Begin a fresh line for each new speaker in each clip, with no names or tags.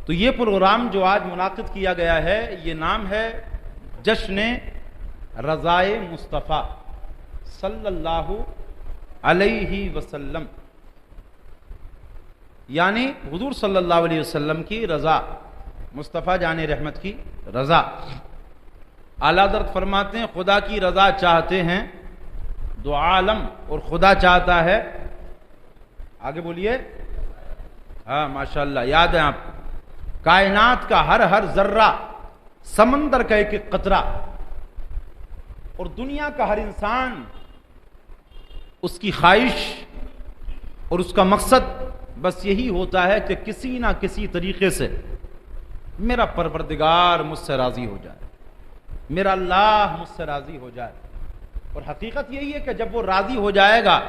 تو یہ پروگرام جو آج منعقد کیا گیا ہے یہ نام ہے جشن رضائے مصطفیٰ صلی اللہ علیہ وسلم، یعنی حضور صلی اللہ علیہ وسلم کی رضا، مصطفیٰ جان رحمت کی رضا۔ اعلیٰ حضرت فرماتے ہیں خدا کی رضا چاہتے ہیں دو عالم، اور خدا چاہتا ہے، آگے بولیے، ہاں ماشاءاللہ یاد ہے آپ کو، کائنات کا ہر ذرہ، سمندر کا ایک ایک قطرہ، اور دنیا کا ہر انسان، اس کی خواہش اور اس کا مقصد بس یہی ہوتا ہے کہ کسی نہ کسی طریقے سے میرا پروردگار مجھ سے راضی ہو جائے، میرا اللہ مجھ سے راضی ہو جائے۔ اور حقیقت یہی ہے کہ جب وہ راضی ہو جائے گا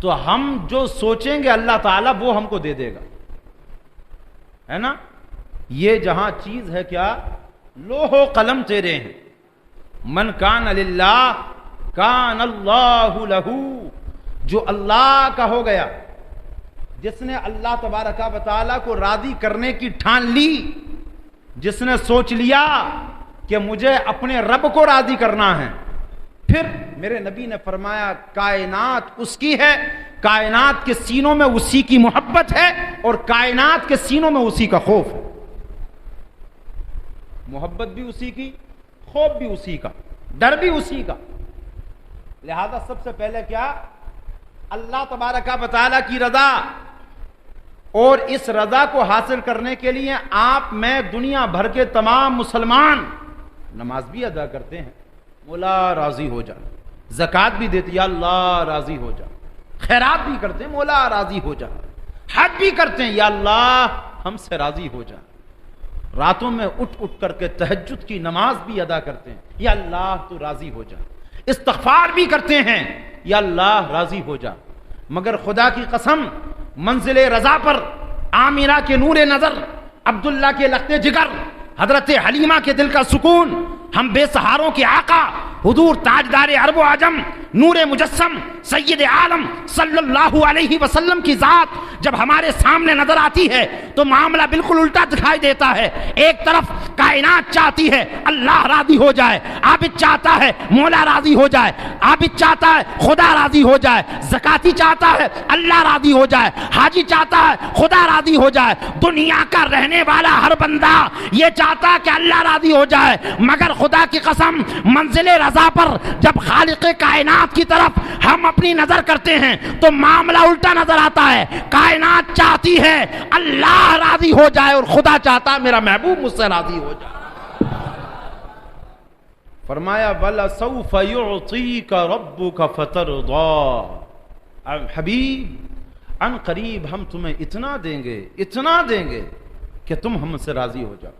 تو ہم جو سوچیں گے اللہ تعالیٰ وہ ہم کو دے دے گا، ہے نا؟ یہ جہاں چیز ہے کیا، لوح و قلم تیرے ہیں، من کان للہ کان اللہ لہ، جو اللہ کا ہو گیا، جس نے اللہ تبارک و تعالیٰ کو راضی کرنے کی ٹھان لی، جس نے سوچ لیا کہ مجھے اپنے رب کو راضی کرنا ہے، پھر میرے نبی نے فرمایا کائنات اس کی ہے، کائنات کے سینوں میں اسی کی محبت ہے، اور کائنات کے سینوں میں اسی کا خوف ہے، محبت بھی اسی کی، خوف بھی اسی کا، ڈر بھی اسی کا۔ لہذا سب سے پہلے کیا، اللہ تبارک و تعالیٰ کی رضا، اور اس رضا کو حاصل کرنے کے لیے آپ میں دنیا بھر کے تمام مسلمان نماز بھی ادا کرتے ہیں، مولا راضی ہو جا، زکوٰۃ بھی دیتے یا اللہ راضی ہو جا، خیرات بھی کرتے ہیں مولا راضی ہو جا، حج بھی کرتے ہیں یا اللہ ہم سے راضی ہو جا، راتوں میں اٹھ کر کے تہجد کی نماز بھی ادا کرتے ہیں یا اللہ تو راضی ہو جا، استغفار بھی کرتے ہیں یا اللہ راضی ہو جا۔ مگر خدا کی قسم، منزل رضا پر آمینہ کے نور نظر، عبداللہ کے لخت جگر، حضرت حلیمہ کے دل کا سکون، ہم بے سہاروں کے آقا حضور تاجدار عرب و عجم، نور مجسم، سید عالم صلی اللہ علیہ وسلم کی ذات جب ہمارے سامنے نظر آتی ہے تو معاملہ بالکل الٹا دکھائی دیتا ہے۔ ایک طرف کائنات چاہتی ہے اللہ راضی ہو جائے، عابد چاہتا ہے مولا راضی ہو جائے، عابد چاہتا ہے خدا راضی ہو جائے، زکاتی چاہتا ہے اللہ راضی ہو جائے، حاجی چاہتا ہے خدا راضی ہو جائے، دنیا کا رہنے والا ہر بندہ یہ چاہتا ہے کہ اللہ راضی ہو جائے۔ مگر خدا کی قسم، منزل رضا پر جب خالق کائنات کی طرف ہم اپنی نظر کرتے ہیں تو معاملہ الٹا نظر آتا ہے۔ کائنات چاہتی ہے اللہ راضی ہو جائے، اور خدا چاہتا ہے میرا محبوب مجھ سے راضی ہو جائے۔ فرمایا وَلَسَوْفَ يُعْطِيكَ رَبُّكَ فَتَرْضَىٰ، حبیب ان قریب ہم تمہیں اتنا دیں گے کہ تم ہم سے راضی ہو جاؤ،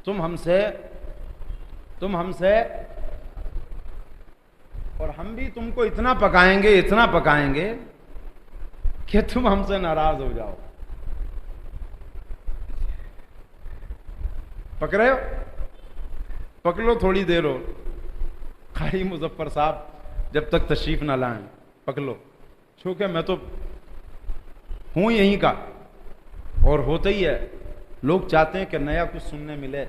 تم ہم سے اور ہم بھی تم کو اتنا پکائیں گے کہ تم ہم سے ناراض ہو جاؤ۔ پک رہے ہو؟ پک لو تھوڑی دیر ہو، قاری مظفر صاحب جب تک تشریف نہ لائیں پک لو، چونکہ میں تو ہوں یہیں کا، اور ہوتا ہی ہے، لوگ چاہتے ہیں کہ نیا کچھ سننے ملے،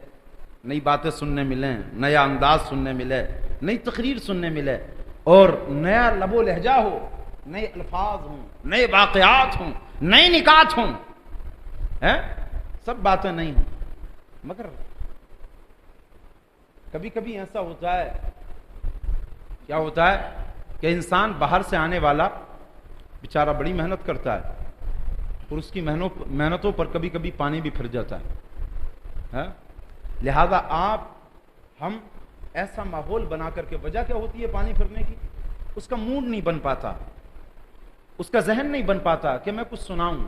نئی باتیں سننے ملیں، نیا انداز سننے ملے، نئی تقریر سننے ملے، اور نیا لب و لہجہ ہو، نئے الفاظ ہوں، نئے واقعات ہوں، نئے نکات ہوں، سب باتیں نہیں ہوں۔ مگر کبھی کبھی ایسا ہوتا ہے، کیا ہوتا ہے کہ انسان باہر سے آنے والا بیچارہ بڑی محنت کرتا ہے، اور اس کی محنتوں پر کبھی کبھی پانی بھی پھر جاتا ہے۔ لہذا ہم ایسا ماحول بنا کر کے، وجہ کیا ہوتی ہے پانی پھرنے کی؟ اس کا موڈ نہیں بن پاتا، اس کا ذہن نہیں بن پاتا کہ میں کچھ سناؤں،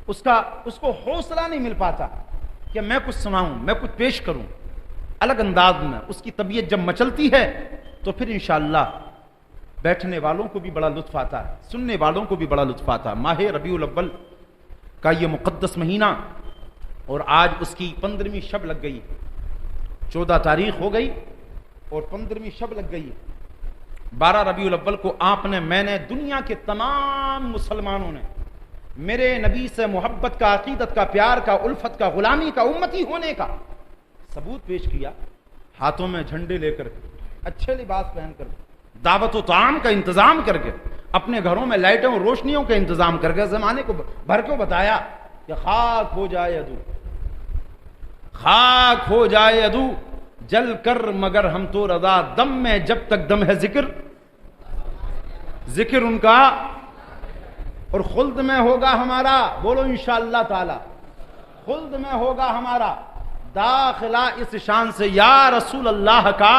اس کو حوصلہ نہیں مل پاتا کہ میں کچھ سناؤں، میں کچھ پیش کروں الگ انداز میں۔ اس کی طبیعت جب مچلتی ہے تو پھر انشاءاللہ بیٹھنے والوں کو بھی بڑا لطف آتا ہے، سننے والوں کو بھی بڑا لطف آتا ہے۔ ماہ ربیع الاول کا یہ مقدس مہینہ، اور آج اس کی 15ویں شب لگ گئی، 14 تاریخ ہو گئی اور 15ویں شب لگ گئی۔ 12 ربیع الاول کو میں نے دنیا کے تمام مسلمانوں نے میرے نبی سے محبت کا، عقیدت کا، پیار کا، الفت کا، غلامی کا، امتی ہونے کا ثبوت پیش کیا، ہاتھوں میں جھنڈے لے کر، اچھے لباس پہن کر، دعوت و طعام کا انتظام کر کے، اپنے گھروں میں لائٹوں اور روشنیوں کا انتظام کر کے زمانے کو بھر کو بتایا کہ خاک ہو جائے عدو، خاک ہو جائے عدو جل کر مگر ہم تو رضا، دم میں جب تک دم ہے ذکر، ذکر ان کا، اور خلد میں ہوگا ہمارا، بولو انشاءاللہ تعالی، خلد میں ہوگا ہمارا داخلہ اس شان سے یا رسول اللہ کا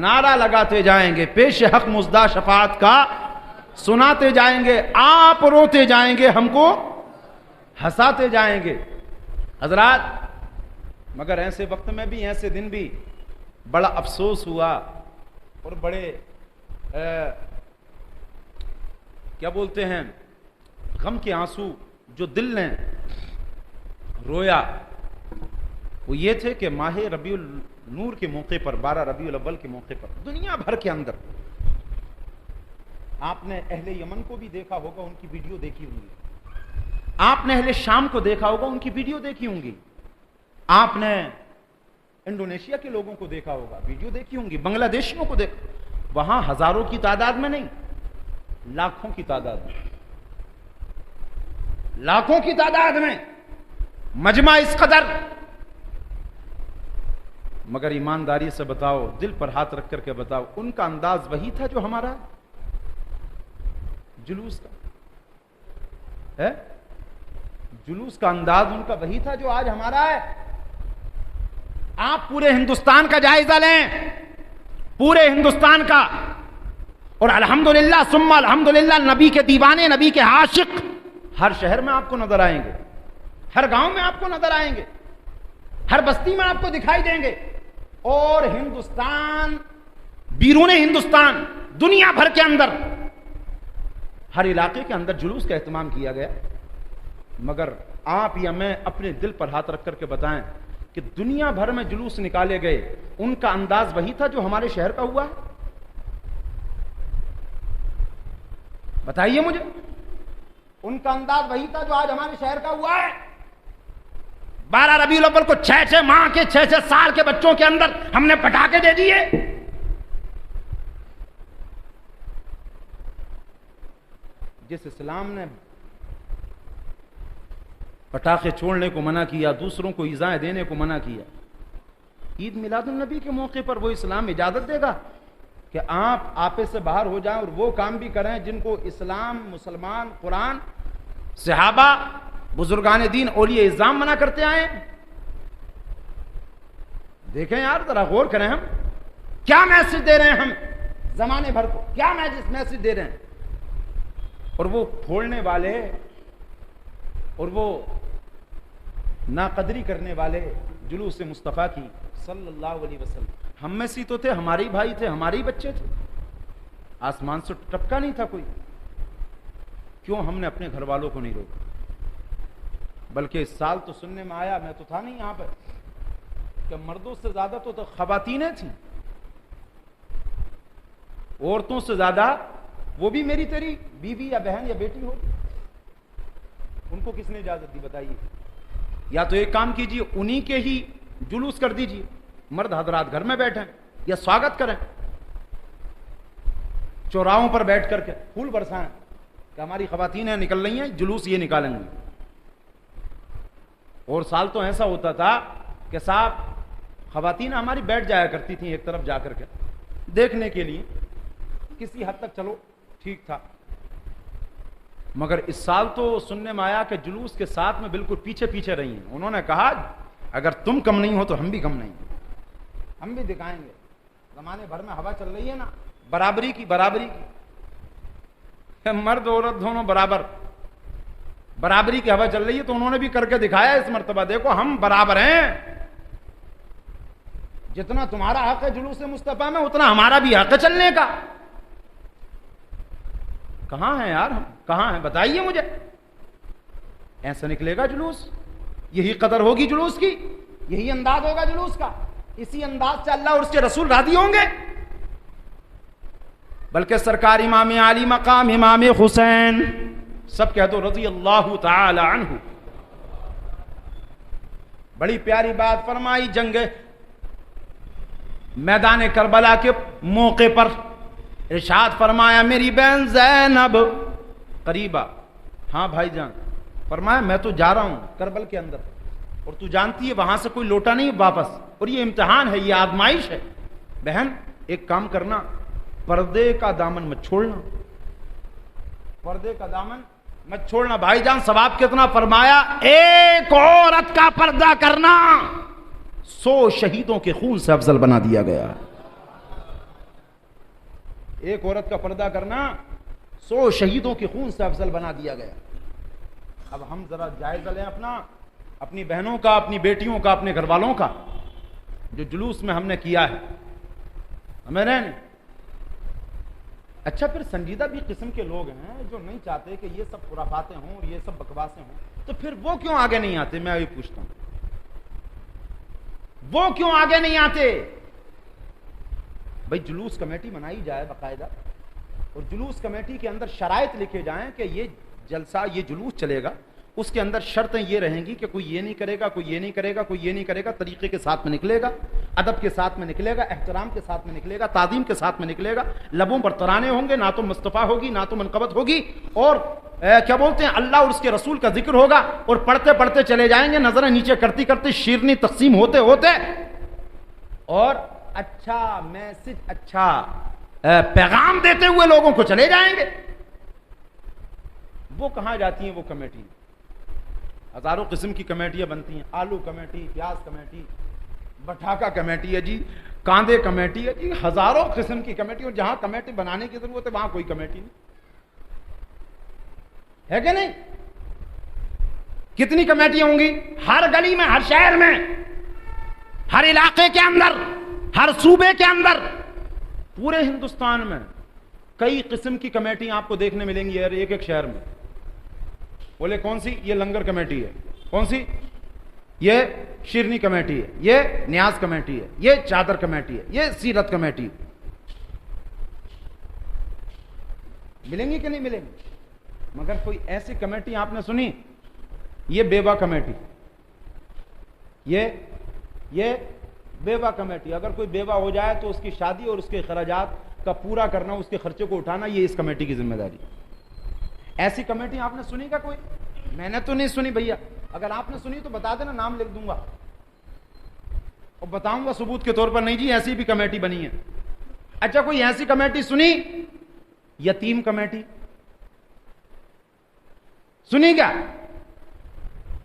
نعرہ لگاتے جائیں گے، پیش حق مزدہ شفاعت کا سناتے جائیں گے، آپ روتے جائیں گے، ہم کو ہنساتے جائیں گے۔ حضرات، مگر ایسے وقت میں بھی، ایسے دن بھی بڑا افسوس ہوا اور بڑے کیا بولتے ہیں، غم کے آنسو جو دل نے رویا، وہ یہ تھے کہ ماہ ربیع النور کے موقع پر، 12 ربیع الاول کے موقع پر دنیا بھر کے اندر، آپ نے اہل یمن کو بھی دیکھا ہوگا، ان کی ویڈیو دیکھی ہوں گی، آپ نے اہل شام کو دیکھا ہوگا، ان کی ویڈیو دیکھی ہوں گی، آپ نے انڈونیشیا کے لوگوں کو دیکھا ہوگا، ویڈیو دیکھی ہوں گی، بنگلہ دیشیوں کو دیکھا، وہاں ہزاروں کی تعداد میں نہیں، لاکھوں کی تعداد میں، لاکھوں کی تعداد میں مجمع اس قدر، مگر ایمانداری سے بتاؤ، دل پر ہاتھ رکھ کر کے بتاؤ، ان کا انداز وہی تھا جو ہمارا جلوس کا ہے؟ جلوس کا انداز ان کا وہی تھا جو آج ہمارا ہے؟ آپ پورے ہندوستان کا جائزہ لیں، پورے ہندوستان کا، اور الحمدللہ ثم الحمدللہ نبی کے دیوانے، نبی کے عاشق ہر شہر میں آپ کو نظر آئیں گے، ہر گاؤں میں آپ کو نظر آئیں گے، ہر بستی میں آپ کو دکھائی دیں گے، اور ہندوستان، بیرون ہندوستان، دنیا بھر کے اندر ہر علاقے کے اندر جلوس کا اہتمام کیا گیا، مگر آپ یا میں اپنے دل پر ہاتھ رکھ کر کے بتائیں کہ دنیا بھر میں جلوس نکالے گئے، ان کا انداز وہی تھا جو ہمارے شہر کا ہوا ہے؟ بتائیے مجھے، ان کا انداز وہی تھا جو آج ہمارے شہر کا ہوا ہے؟ 12 ربیع الاول کو 6 ماہ کے 6 سال کے بچوں کے اندر ہم نے پٹاخے دے دیے، جس اسلام نے پٹاخے چھوڑنے کو منع کیا، دوسروں کو ایذائیں دینے کو منع کیا، عید میلاد النبی کے موقع پر وہ اسلام اجازت دے گا کہ آپ آپے سے باہر ہو جائیں اور وہ کام بھی کریں جن کو اسلام، مسلمان، قرآن، صحابہ، بزرگان دین، اولیاء اعظام منع کرتے آئے؟ دیکھیں یار، ذرا غور کریں، ہم کیا میسج دے رہے ہیں، ہم زمانے بھر کو کیا میسج دے رہے ہیں؟ اور وہ پھوڑنے والے اور وہ ناقدری کرنے والے جلوس مصطفیٰ کی صلی اللہ علیہ وسلم، ہم میں سی تو تھے، ہمارے بھائی تھے، ہمارے ہی بچے تھے، آسمان سے ٹپکا نہیں تھا کوئی، کیوں ہم نے اپنے گھر والوں کو نہیں روکا؟ بلکہ اس سال تو سننے میں آیا، میں تو تھا نہیں یہاں پر، کہ مردوں سے زیادہ تو خواتینیں تھیں، عورتوں سے زیادہ، وہ بھی میری تیری بیوی یا بہن یا بیٹی ہو، ان کو کس نے اجازت دی بتائیے؟ یا تو ایک کام کیجیے، انہی کے ہی جلوس کر دیجیے، مرد حضرات گھر میں بیٹھیں یا سواگت کریں، چوراہوں پر بیٹھ کر کے پھول برسائیں کہ ہماری خواتینیں نکل رہی ہیں، جلوس یہ نکالیں گے۔ اور سال تو ایسا ہوتا تھا کہ صاحب خواتین ہماری بیٹھ جایا کرتی تھیں ایک طرف جا کر کے دیکھنے کے لیے، کسی حد تک چلو ٹھیک تھا، مگر اس سال تو سننے میں آیا کہ جلوس کے ساتھ میں بالکل پیچھے پیچھے رہی ہیں۔ انہوں نے کہا اگر تم کم نہیں ہو تو ہم بھی کم نہیں ہیں، ہم بھی دکھائیں گے۔ زمانے بھر میں ہوا چل رہی ہے نا برابری کی، کہ مرد عورت دونوں برابری کی ہوا چل رہی ہے، تو انہوں نے بھی کر کے دکھایا اس مرتبہ، دیکھو ہم برابر ہیں، جتنا تمہارا حق ہے جلوس مصطفیٰ میں اتنا ہمارا بھی حق ہے چلنے کا۔ کہاں ہیں یار ہم، کہاں ہیں بتائیے مجھے؟ ایسا نکلے گا جلوس، یہی قدر ہوگی جلوس کی، یہی انداز ہوگا جلوس کا، اسی انداز سے اللہ اور اس کے رسول راضی ہوں گے؟ بلکہ سرکار امام علی مقام امام حسین سب کہہ دو رضی اللہ تعالی عنہ. بڑی پیاری بات فرمائی. جنگ میدان کربلا کے موقع پر ارشاد فرمایا میری بہن زینب قریبا. ہاں بھائی جان. فرمایا میں تو جا رہا ہوں کربل کے اندر, اور تو جانتی ہے وہاں سے کوئی لوٹا نہیں واپس, اور یہ امتحان ہے, یہ آزمائش ہے. بہن ایک کام کرنا, پردے کا دامن مت چھوڑنا, پردے کا دامن مت چھوڑنا. بھائی جان ثواب کتنا فرمایا, ایک عورت کا پردہ کرنا 100 شہیدوں کے خون سے افضل بنا دیا گیا. ایک عورت کا پردہ کرنا 100 شہیدوں کے خون سے افضل بنا دیا گیا. اب ہم ذرا جائزہ لیں اپنی بہنوں کا, اپنی بیٹیوں کا, اپنے گھر والوں کا, جو جلوس میں ہم نے کیا ہے ہمیں نہیں. اچھا پھر سنجیدہ بھی قسم کے لوگ ہیں جو نہیں چاہتے کہ یہ سب خرافاتیں ہوں اور یہ سب بکواسیں ہوں, تو پھر وہ کیوں آگے نہیں آتے؟ میں یہ پوچھتا ہوں, وہ کیوں آگے نہیں آتے؟ بھائی جلوس کمیٹی بنائی جائے باقاعدہ, اور جلوس کمیٹی کے اندر شرائط لکھے جائیں کہ یہ جلسہ, یہ جلوس چلے گا, اس کے اندر شرطیں یہ رہیں گی کہ کوئی یہ نہیں کرے گا, کوئی یہ نہیں کرے گا, کوئی یہ نہیں کرے گا, طریقے کے ساتھ میں نکلے گا, ادب کے ساتھ میں نکلے گا, احترام کے ساتھ میں نکلے گا, تعظیم کے ساتھ میں نکلے گا, لبوں پر ترانے ہوں گے, نہ تو مصطفیٰ ہوگی نہ تو منقبت ہوگی, اور کیا بولتے ہیں اللہ اور اس کے رسول کا ذکر ہوگا, اور پڑھتے پڑھتے چلے جائیں گے, نظریں نیچے کرتی کرتی شیرنی تقسیم ہوتے ہوتے, اور اچھا میسج, اچھا پیغام دیتے ہوئے لوگوں کو چلے جائیں گے. وہ کہاں جاتی ہیں وہ کمیٹی؟ ہزاروں قسم کی کمیٹیاں بنتی ہیں, آلو کمیٹی, پیاز کمیٹی, بٹھاکا کمیٹی ہے جی, کاندے کمیٹی ہے جی, ہزاروں قسم کی کمیٹی. اور جہاں کمیٹی بنانے کی ضرورت ہے وہاں کوئی کمیٹی نہیں ہے کہ نہیں؟ کتنی کمیٹیاں ہوں گی ہر گلی میں, ہر شہر میں, ہر علاقے کے اندر, ہر صوبے کے اندر, پورے ہندوستان میں کئی قسم کی کمیٹیاں آپ کو دیکھنے ملیں گی ایک ایک شہر میں. بولے کون سی؟ یہ لنگر کمیٹی ہے. کون سی؟ یہ شیرنی کمیٹی ہے, یہ نیاز کمیٹی ہے, یہ چادر کمیٹی ہے, یہ سیرت کمیٹی. ملیں گی کہ نہیں ملیں گی؟ مگر کوئی ایسی کمیٹی آپ نے سنی, یہ بیوہ کمیٹی, یہ بیوہ کمیٹی, اگر کوئی بیوہ ہو جائے تو اس کی شادی اور اس کے اخراجات کا پورا کرنا, اس کے خرچے کو اٹھانا, یہ اس کمیٹی کی ذمہ داری. ایسی کمیٹی آپ نے سنی کا کوئی؟ میں نے تو نہیں سنی بھیا. اگر آپ نے سنی تو بتا دینا, نام لکھ دوں گا اور بتاؤں گا ثبوت کے طور پر, نہیں جی ایسی بھی کمیٹی بنی ہے. اچھا کوئی ایسی کمیٹی سنی؟ یتیم کمیٹی سنی کیا؟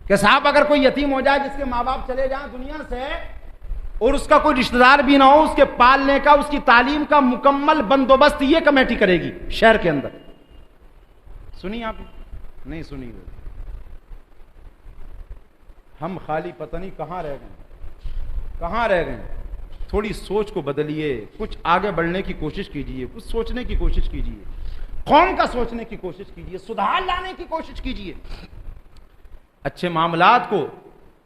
کہ صاحب اگر کوئی یتیم ہو جائے جس کے ماں باپ چلے جائیں دنیا سے, اور اس کا کوئی رشتہ دار بھی نہ ہو, اس کے پالنے کا, اس کی تعلیم کا مکمل بندوبست یہ کمیٹی کرے گی شہر کے اندر. سنی آپ نہیں سنی؟ ہم خالی پتہ نہیں کہاں رہ گئے. تھوڑی سوچ کو بدلیے, کچھ آگے بڑھنے کی کوشش کیجئے, کچھ سوچنے کی کوشش کیجئے, قوم کا سوچنے کی کوشش کیجئے, سدھار لانے کی کوشش کیجئے, اچھے معاملات کو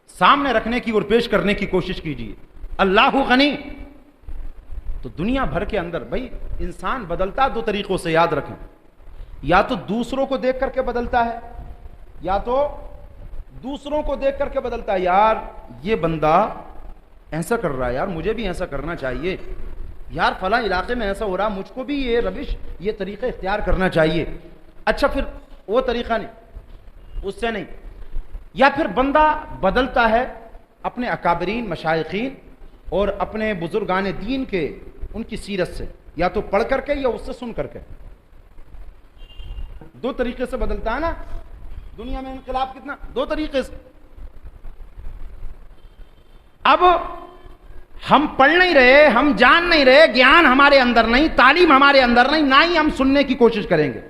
سامنے رکھنے کی اور پیش کرنے کی کوشش کیجئے. اللہ غنی. تو دنیا بھر کے اندر بھائی انسان بدلتا 2 طریقوں سے, یاد رکھیں, یا تو دوسروں کو دیکھ کر کے بدلتا ہے, یا تو دوسروں کو دیکھ کر کے بدلتا ہے. یار یہ بندہ ایسا کر رہا ہے, یار مجھے بھی ایسا کرنا چاہیے, یار فلاں علاقے میں ایسا ہو رہا, مجھ کو بھی یہ روش, یہ طریقہ اختیار کرنا چاہیے. اچھا پھر وہ طریقہ نہیں, اس سے نہیں. یا پھر بندہ بدلتا ہے اپنے اکابرین, مشائخین اور اپنے بزرگان دین کے, ان کی سیرت سے, یا تو پڑھ کر کے یا اس سے سن کر کے. 2 طریقے سے بدلتا ہے نا دنیا میں انقلاب, کتنا 2 طریقے سے. اب ہم پڑھ نہیں رہے, ہم جان نہیں رہے, گیان ہمارے اندر نہیں, تعلیم ہمارے اندر نہیں, نہ ہی ہم سننے کی کوشش کریں گے.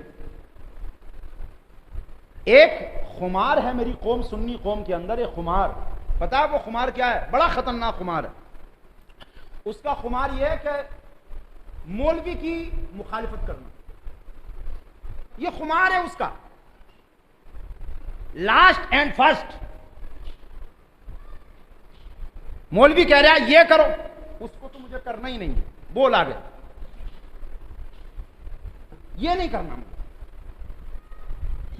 ایک خمار ہے میری قوم, سنی قوم کے اندر ایک خمار, پتا ہے وہ خمار کیا ہے؟ بڑا خطرناک خمار ہے. اس کا خمار یہ ہے کہ مولوی کی مخالفت کرنا, یہ خمار ہے اس کا. لاسٹ اینڈ فرسٹ مولوی کہہ رہا ہے یہ کرو, اس کو تو مجھے کرنا ہی نہیں ہے, بول آگے, یہ نہیں کرنا.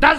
10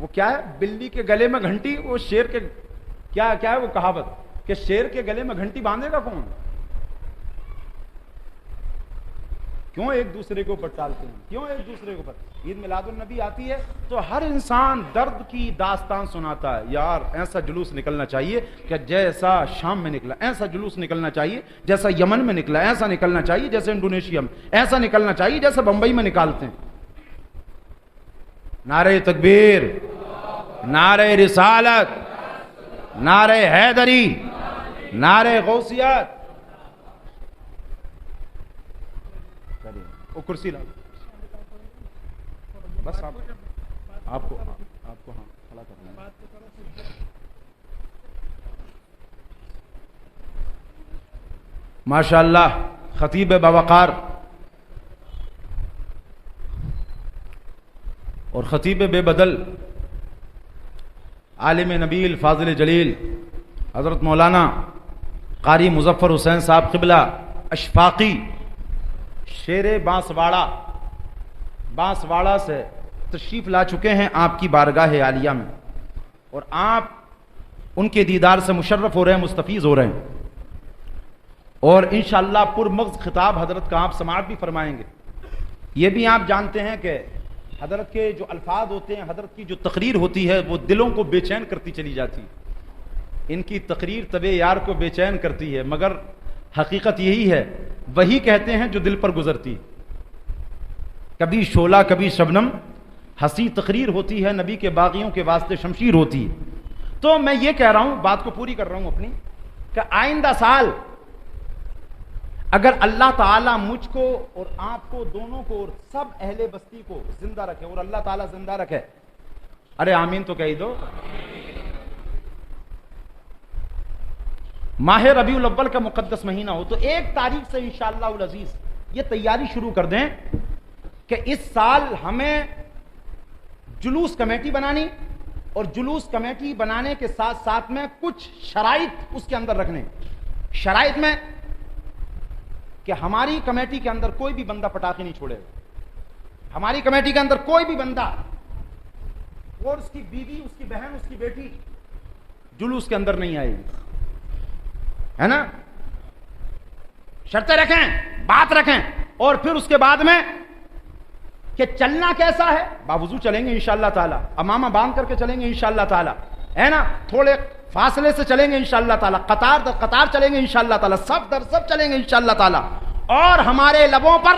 وہ کیا ہے؟ بلی کے گلے میں گھنٹی، وہ شیر کے کیا ہے وہ کہاوت کہ شیر کے گلے میں گھنٹی باندھے گا کون؟ کیوں ایک دوسرے کے اوپر ٹالتے ہیں؟ کیوں ایک دوسرے کے اوپر؟ عید میلاد النبی آتی ہے تو ہر انسان درد کی داستان سناتا ہے، یار ایسا جلوس نکلنا چاہیے کہ جیسا شام میں نکلا، ایسا جلوس نکلنا چاہیے جیسا یمن میں نکلا، ایسا نکلنا چاہیے جیسے انڈونیشیا میں، ایسا نکلنا چاہیے جیسے بمبئی میں نکالتے ہیں۔ نعرہ تکبیر، نعرہ رسالت، نعرہ حیدری، نعرہ غوثیت۔ وہ کرسی لا بس آپ کو ہاں کھڑا کرنا ہے۔ ماشاءاللہ خطیب باوقار اور خطیب بے بدل، عالم نبیل فاضل جلیل حضرت مولانا قاری مظفر حسین صاحب قبلہ اشفاقی، شیر بانسواڑہ سے تشریف لا چکے ہیں آپ کی بارگاہ عالیہ میں، اور آپ ان کے دیدار سے مشرف ہو رہے ہیں، مستفیض ہو رہے ہیں، اور انشاءاللہ پرمغز خطاب حضرت کا آپ سماعت بھی فرمائیں گے۔ یہ بھی آپ جانتے ہیں کہ حضرت کے جو الفاظ ہوتے ہیں، حضرت کی جو تقریر ہوتی ہے وہ دلوں کو بے چین کرتی چلی جاتی ہے۔ ان کی تقریر طبع یار کو بے چین کرتی ہے، مگر حقیقت یہی ہے، وہی کہتے ہیں جو دل پر گزرتی۔ کبھی شعلہ کبھی شبنم، ہنسی تقریر ہوتی ہے، نبی کے باغیوں کے واسطے شمشیر ہوتی ہے۔ تو میں یہ کہہ رہا ہوں، بات کو پوری کر رہا ہوں اپنی، کہ آئندہ سال اگر اللہ تعالیٰ مجھ کو اور آپ کو دونوں کو اور سب اہل بستی کو زندہ رکھے، اور اللہ تعالیٰ زندہ رکھے، ارے آمین تو کہہ دو۔ ماہ ربیع الاول کا مقدس مہینہ ہو تو 1 تاریخ سے انشاءاللہ العزیز یہ تیاری شروع کر دیں کہ اس سال ہمیں جلوس کمیٹی بنانی، اور جلوس کمیٹی بنانے کے ساتھ ساتھ میں کچھ شرائط اس کے اندر رکھنے۔ شرائط میں کہ ہماری کمیٹی کے اندر کوئی بھی بندہ پٹاخے نہیں چھوڑے گا، ہماری کمیٹی کے اندر کوئی بھی بندہ اور اس کی بیوی، اس کی بہن، اس کی بیٹی جلوس کے اندر نہیں آئے گی، ہے نا؟ شرطیں رکھیں، بات رکھیں، اور پھر اس کے بعد میں کہ چلنا کیسا ہے؟ باوضو چلیں گے انشاءاللہ تعالی، امامہ باندھ کر کے چلیں گے انشاءاللہ تعالی، ہے نا؟ تھوڑے فاصلے سے چلیں گے انشاءاللہ تعالی، قطار در قطار چلیں گے انشاءاللہ تعالی، سب در سب چلیں گے انشاءاللہ تعالی، اور ہمارے لبوں پر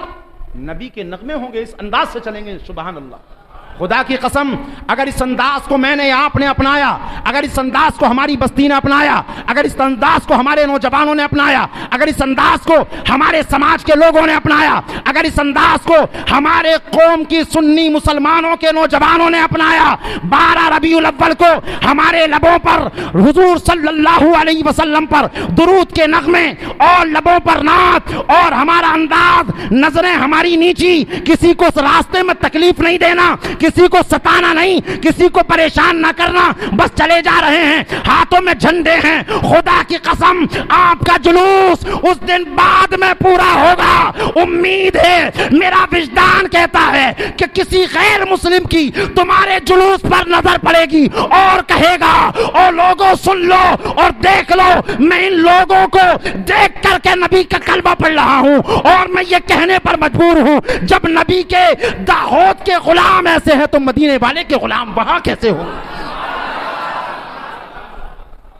نبی کے نغمے ہوں گے، اس انداز سے چلیں گے، سبحان اللہ۔ خدا کی قسم اگر اس انداز کو میں نے آپ نے اپنایا، اگر اس انداز کو ہماری بستی نے اپنایا، اگر اس انداز کو ہمارے نوجوانوں نے اپنایا، اگر اس انداز کو ہمارے سماج کے لوگوں نے اپنایا، اگر اس انداز کو ہمارے قوم کی سنی مسلمانوں کے نوجوانوں نے اپنایا، 12 ربیع الاول کو ہمارے لبوں پر حضور صلی اللہ علیہ وسلم پر درود کے نغمے اور لبوں پر نعت اور ہمارا انداز، نظریں ہماری نیچی، کسی کو راستے میں تکلیف نہیں دینا، کسی کو ستانا نہیں، کسی کو پریشان نہ کرنا، بس چلے جا رہے ہیں، ہاتھوں میں جھنڈے ہیں۔ خدا کی قسم آپ کا جلوس اس دن بعد میں پورا ہوگا، امید ہے، میرا وجدان کہتا ہے کہ کسی غیر مسلم کی تمہارے جلوس پر نظر پڑے گی اور کہے گا، اور لوگوں سن لو اور دیکھ لو، میں ان لوگوں کو دیکھ کر کے نبی کا کلمہ پڑھ رہا ہوں، اور میں یہ کہنے پر مجبور ہوں جب نبی کے داؤد کے غلام ایسے ہے تو مدینے والے کے غلام وہاں کیسے ہوں؟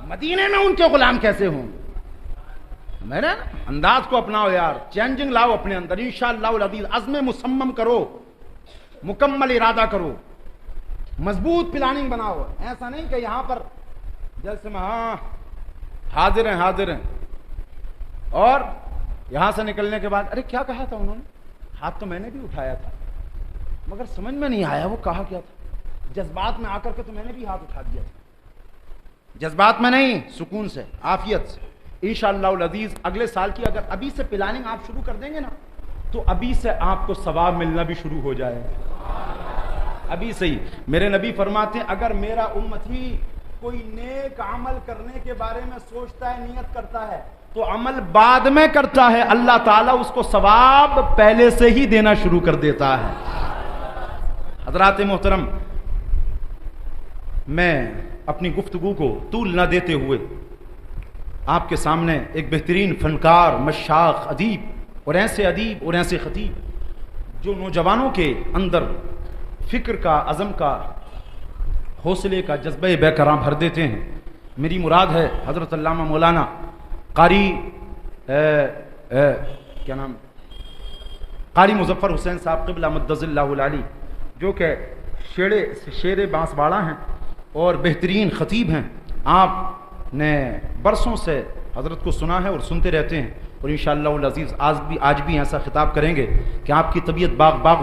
مدینے میں ان کے غلام کیسے ہوں؟ میرے انداز کو اپناؤ یار، چینجنگ لاؤ اپنے اندر، انشاءاللہ العزیز عزم مصمم کرو، مکمل ارادہ کرو، مضبوط پلاننگ بناؤ۔ ایسا نہیں کہ یہاں پر جلسے میں ہاں حاضر ہیں، اور یہاں سے نکلنے کے بعد ارے کیا کہا تھا انہوں نے؟ ہاتھ تو میں نے بھی اٹھایا تھا مگر سمجھ میں نہیں آیا وہ کہا کیا تھا، جذبات میں آ کر کے تو میں نے بھی ہاتھ اٹھا دیا تھا، جذبات میں نہیں، سکون سے، عافیت سے۔ انشاءاللہ العزیز اگلے سال کی اگر ابھی سے پلاننگ آپ شروع کر دیں گے نا تو ابھی سے آپ کو ثواب ملنا بھی شروع ہو جائے گا، ابھی سے ہی۔ میرے نبی فرماتے ہیں اگر میرا امتی کوئی نیک عمل کرنے کے بارے میں سوچتا ہے، نیت کرتا ہے، تو عمل بعد میں کرتا ہے، اللہ تعالیٰ اس کو ثواب پہلے سے ہی دینا شروع کر دیتا ہے۔ حضرات محترم، میں اپنی گفتگو کو طول نہ دیتے ہوئے آپ کے سامنے ایک بہترین فنکار، مشاق، ادیب اور ایسے خطیب جو نوجوانوں کے اندر فکر کا، عزم کا، حوصلے کا جذبہ بے قرار بھر دیتے ہیں. میری مراد ہے حضرت علامہ مولانا قاری قاری مظفر حسین صاحب قبلہ مدظ اللہ العلی، جو کہ شیر بانس باڑہ ہیں اور بہترین خطیب ہیں. آپ نے برسوں سے حضرت کو سنا ہے اور سنتے رہتے ہیں، اور انشاءاللہ العزیز آج بھی ایسا خطاب کریں گے کہ آپ کی طبیعت باغ